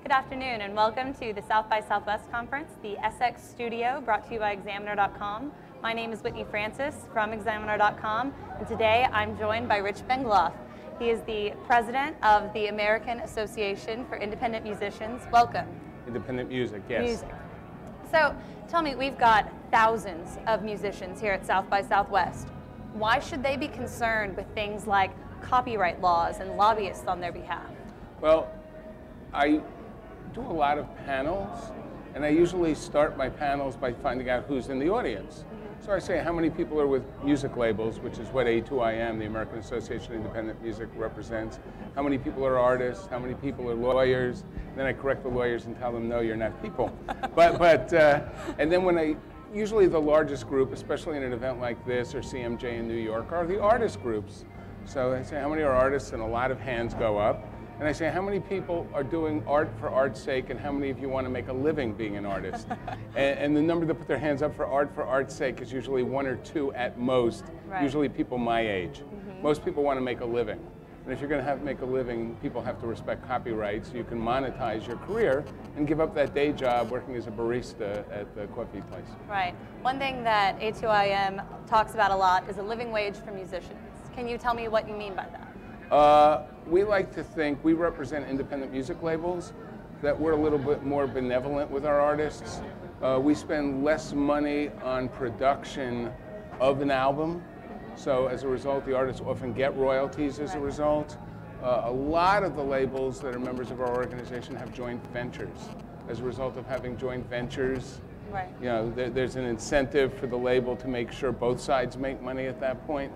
Good afternoon and welcome to the South by Southwest Conference, the Sxsw studio brought to you by Examiner.com. My name is Whitney Francis from Examiner.com, and today I'm joined by Rich Bengloff. He is the president of the American Association for Independent Musicians. Welcome. Independent music, yes. Music. So tell me, we've got thousands of musicians here at South by Southwest. Why should they be concerned with things like copyright laws and lobbyists on their behalf? Well, I do a lot of panels, and I usually start my panels by finding out who's in the audience. So I say how many people are with music labels, which is what A2IM, the American Association of Independent Music, represents. How many people are artists? How many people are lawyers? Then I correct the lawyers and tell them, no, you're not people. And then usually the largest group, especially in an event like this or CMJ in New York, are the artist groups. So I say, how many are artists? And a lot of hands go up. And I say, how many people are doing art for art's sake, and how many of you want to make a living being an artist? and the number that put their hands up for art's sake is usually one or two at most, right. Usually people my age. Most people want to make a living. And if you're going to make a living, people have to respect copyright so you can monetize your career and give up that day job working as a barista at the coffee place. Right. One thing that A2IM talks about a lot is a living wage for musicians. Can you tell me what you mean by that? We like to think, we represent independent music labels, that we're a little bit more benevolent with our artists. We spend less money on production of an album, so as a result, the artists often get royalties as a result. A lot of the labels that are members of our organization have joint ventures. As a result of having joint ventures, right. You know, there's an incentive for the label to make sure both sides make money at that point.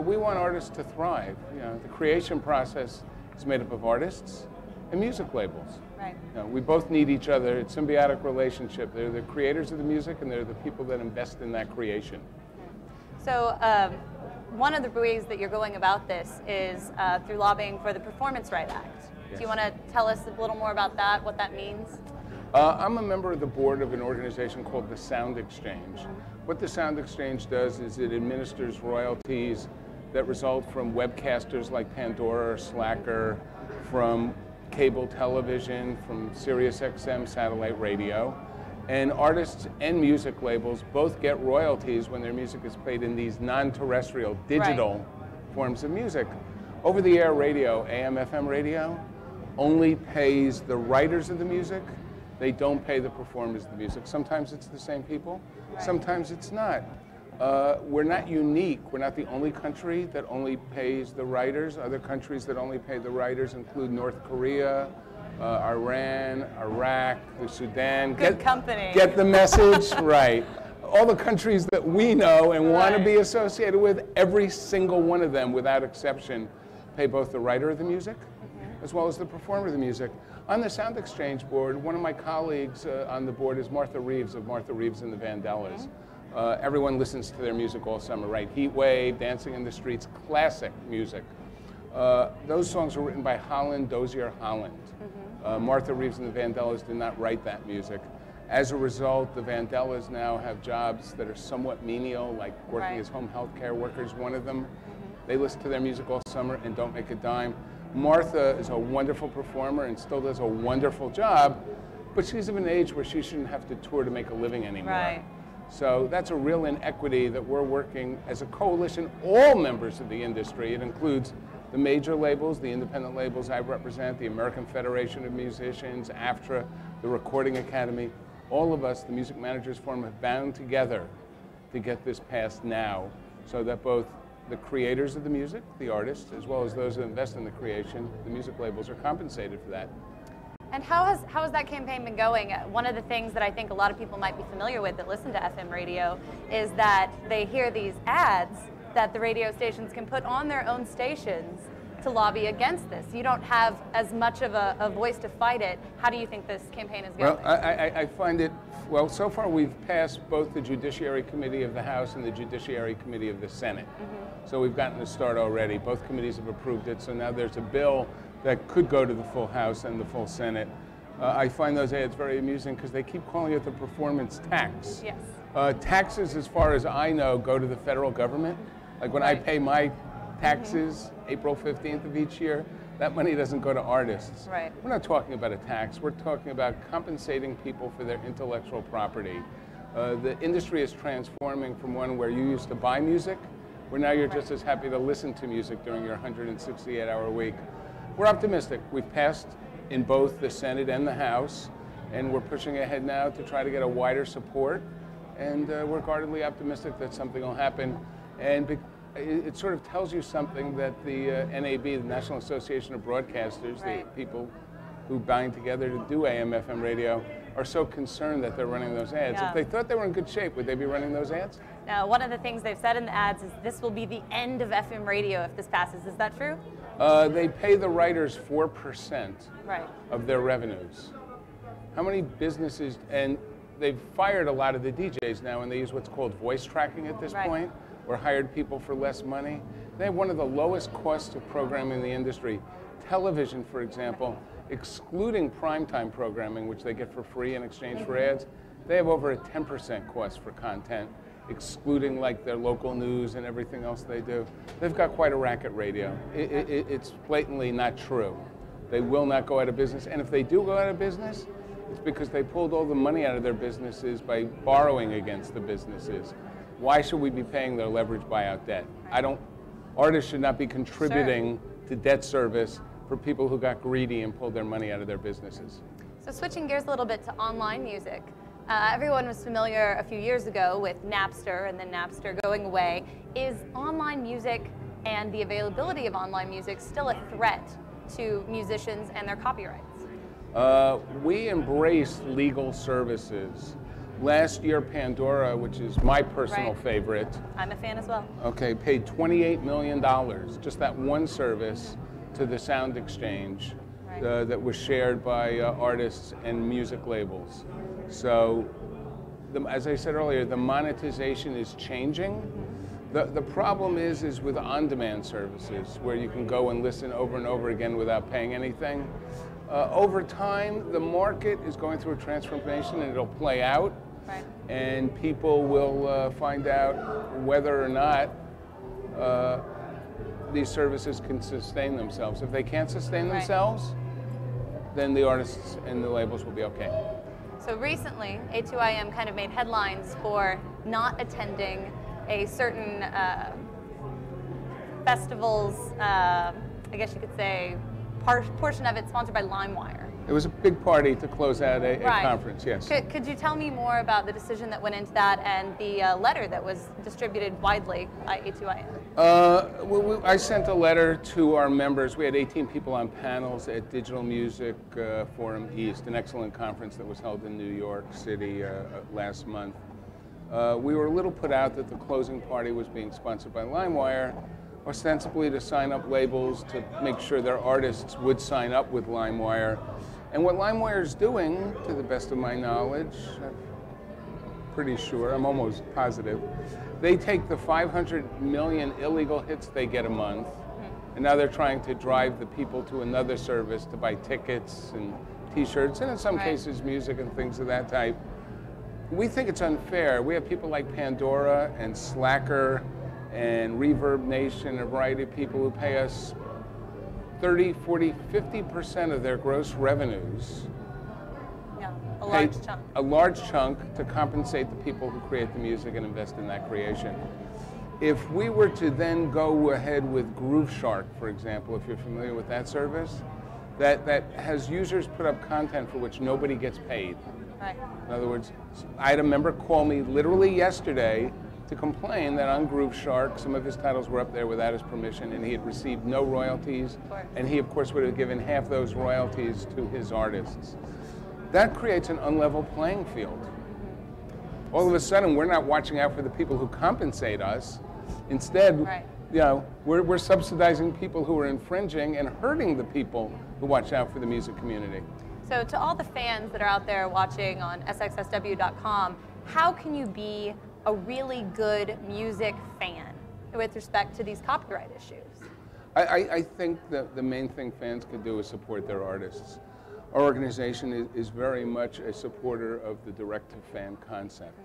We want artists to thrive. You know, the creation process is made up of artists and music labels. Right. You know, we both need each other. It's a symbiotic relationship. They're the creators of the music, and they're the people that invest in that creation. So one of the ways that you're going about this is through lobbying for the Performance Right Act. Yes. Do you want to tell us a little more about that, what that means? I'm a member of the board of an organization called the Sound Exchange. What the Sound Exchange does is it administers royalties that result from webcasters like Pandora or Slacker, from cable television, from SiriusXM satellite radio. And artists and music labels both get royalties when their music is played in these non-terrestrial, digital forms of music. Over-the-air radio, AM/FM radio, only pays the writers of the music. They don't pay the performers of the music. Sometimes it's the same people, sometimes it's not. We're not unique. We're not the only country that only pays the writers. Other countries that only pay the writers include North Korea, Iran, Iraq, the Sudan. Good company. Get the message? Right. All the countries that we know and want to be associated with, every single one of them, without exception, pay both the writer of the music as well as the performer of the music. On the Sound Exchange board, one of my colleagues on the board is Martha Reeves of Martha Reeves and the Vandellas. Everyone listens to their music all summer, right? Heat Wave, Dancing in the Streets, classic music. Those songs were written by Dozier Holland. Martha Reeves and the Vandellas did not write that music. As a result, the Vandellas now have jobs that are somewhat menial, like working as home health care workers, one of them. They listen to their music all summer and don't make a dime. Martha is a wonderful performer and still does a wonderful job, but she's of an age where she shouldn't have to tour to make a living anymore. Right. So that's a real inequity that we're working as a coalition, all members of the industry. It includes the major labels, the independent labels I represent, the American Federation of Musicians, AFTRA, the Recording Academy. All of us, the Music Managers Forum, have bound together to get this passed now so that both the creators of the music, the artists, as well as those who invest in the creation, the music labels, are compensated for that. And how has that campaign been going? One of the things that I think a lot of people might be familiar with that listen to FM radio is that they hear these ads that the radio stations can put on their own stations to lobby against this. You don't have as much of a voice to fight it. How do you think this campaign is going? Well, I find it, well, so far we've passed both the Judiciary Committee of the House and the Judiciary Committee of the Senate. So we've gotten a start already. Both committees have approved it, so now there's a bill that could go to the full House and the full Senate. I find those ads very amusing because they keep calling it the performance tax. Yes. Taxes, as far as I know, go to the federal government. Like when I pay my taxes, April 15th of each year, that money doesn't go to artists. Right. We're not talking about a tax. We're talking about compensating people for their intellectual property. The industry is transforming from one where you used to buy music, where now you're just as happy to listen to music during your 168-hour week. We're optimistic. We've passed in both the Senate and the House, and we're pushing ahead now to try to get a wider support. And we're guardedly optimistic that something will happen. And it sort of tells you something that the NAB, the National Association of Broadcasters, right. the people who bind together to do AM/FM radio, are so concerned that they're running those ads. Yeah. If they thought they were in good shape, would they be running those ads? Now, one of the things they've said in the ads is this will be the end of FM radio if this passes. Is that true? They pay the writers 4% right. of their revenues. How many businesses, and they've fired a lot of the DJs now, and they use what's called voice tracking at this right. point, or hired people for less money. They have one of the lowest costs of programming in the industry. Television, for example, excluding primetime programming, which they get for free in exchange for ads, they have over a 10% cost for content, excluding like their local news and everything else they do. They've got quite a racket radio. It's blatantly not true. They will not go out of business, and if they do go out of business, it's because they pulled all the money out of their businesses by borrowing against the businesses. Why should we be paying their leverage buyout debt? Artists should not be contributing to debt service for people who got greedy and pulled their money out of their businesses. So switching gears a little bit to online music. Everyone was familiar a few years ago with Napster and then Napster going away. Is online music and the availability of online music still a threat to musicians and their copyrights? We embrace legal services. Last year, Pandora, which is my personal favorite. I'm a fan as well. Okay, paid $28 million, just that one service, to the Sound Exchange that was shared by artists and music labels. So, as I said earlier, the monetization is changing. The problem is with on-demand services, where you can go and listen over and over again without paying anything. Over time, the market is going through a transformation, and it'll play out. Right. And people will find out whether or not these services can sustain themselves. If they can't sustain themselves, then the artists and the labels will be okay. So recently, A2IM kind of made headlines for not attending a certain festival's, I guess you could say, portion of it sponsored by Limewire. It was a big party to close out a conference, yes. Could you tell me more about the decision that went into that and the letter that was distributed widely by A2IM? I sent a letter to our members. We had 18 people on panels at Digital Music Forum East, an excellent conference that was held in New York City last month. We were a little put out that the closing party was being sponsored by Limewire, ostensibly to sign up labels to make sure their artists would sign up with Limewire. And what Limewire is doing, to the best of my knowledge, I'm pretty sure, I'm almost positive, they take the 500 million illegal hits they get a month, and now they're trying to drive the people to another service to buy tickets and t-shirts, and in some cases music and things of that type. We think it's unfair. We have people like Pandora and Slacker and Reverb Nation, a variety of people who pay us 30, 40, 50% of their gross revenues. Yeah, a large chunk. A large chunk to compensate the people who create the music and invest in that creation. If we were to then go ahead with Groove Shark, for example, if you're familiar with that service, that has users put up content for which nobody gets paid. Right. In other words, I had a member call me literally yesterday to complain that on Groove Shark, some of his titles were up there without his permission, and he had received no royalties, and he, of course, would have given half those royalties to his artists. That creates an unlevel playing field. All of a sudden, we're not watching out for the people who compensate us. Instead, you know, we're subsidizing people who are infringing and hurting the people who watch out for the music community. So to all the fans that are out there watching on sxsw.com, how can you be a really good music fan with respect to these copyright issues? I think that the main thing fans could do is support their artists. Our organization is very much a supporter of the direct-to-fan concept,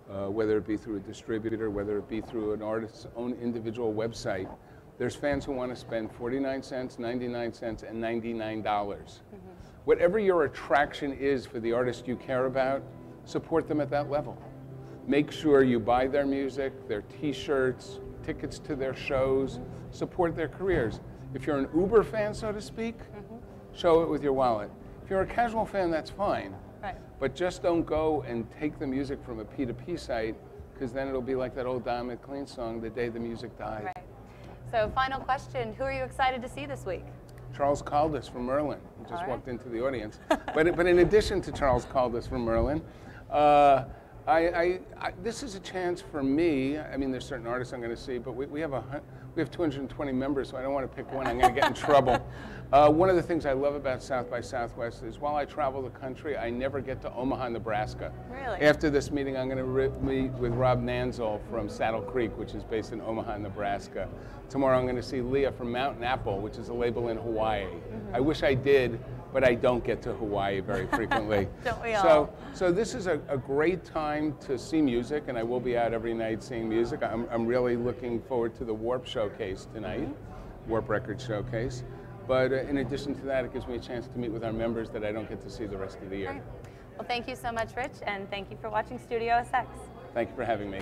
whether it be through a distributor, whether it be through an artist's own individual website. There's fans who want to spend 49 cents, 99 cents, and $99. Whatever your attraction is for the artist you care about, support them at that level. Make sure you buy their music, their t-shirts, tickets to their shows, support their careers. If you're an Uber fan, so to speak, show it with your wallet. If you're a casual fan, that's fine. Right. But just don't go and take the music from a P2P site, because then it'll be like that old Don McLean song, The Day the Music Died. Right. So final question, who are you excited to see this week? Charles Caldas from Merlin, who just walked into the audience. but in addition to Charles Caldas from Merlin, this is a chance for me. I mean, there's certain artists I'm going to see, but we have 220 members, so I don't want to pick one. I'm going to get in trouble. One of the things I love about South by Southwest is while I travel the country, I never get to Omaha, Nebraska. Really? After this meeting, I'm going to meet with Rob Nanzel from Saddle Creek, which is based in Omaha, Nebraska. Tomorrow I'm going to see Leah from Mountain Apple, which is a label in Hawaii. I wish I did, but I don't get to Hawaii very frequently. Don't we all? So this is a great time to see music, and I will be out every night seeing music. I'm really looking forward to the Warp Showcase tonight, Warp Record Showcase. But in addition to that, it gives me a chance to meet with our members that I don't get to see the rest of the year. Right. Well, thank you so much, Rich, and thank you for watching Studio SX. Thank you for having me.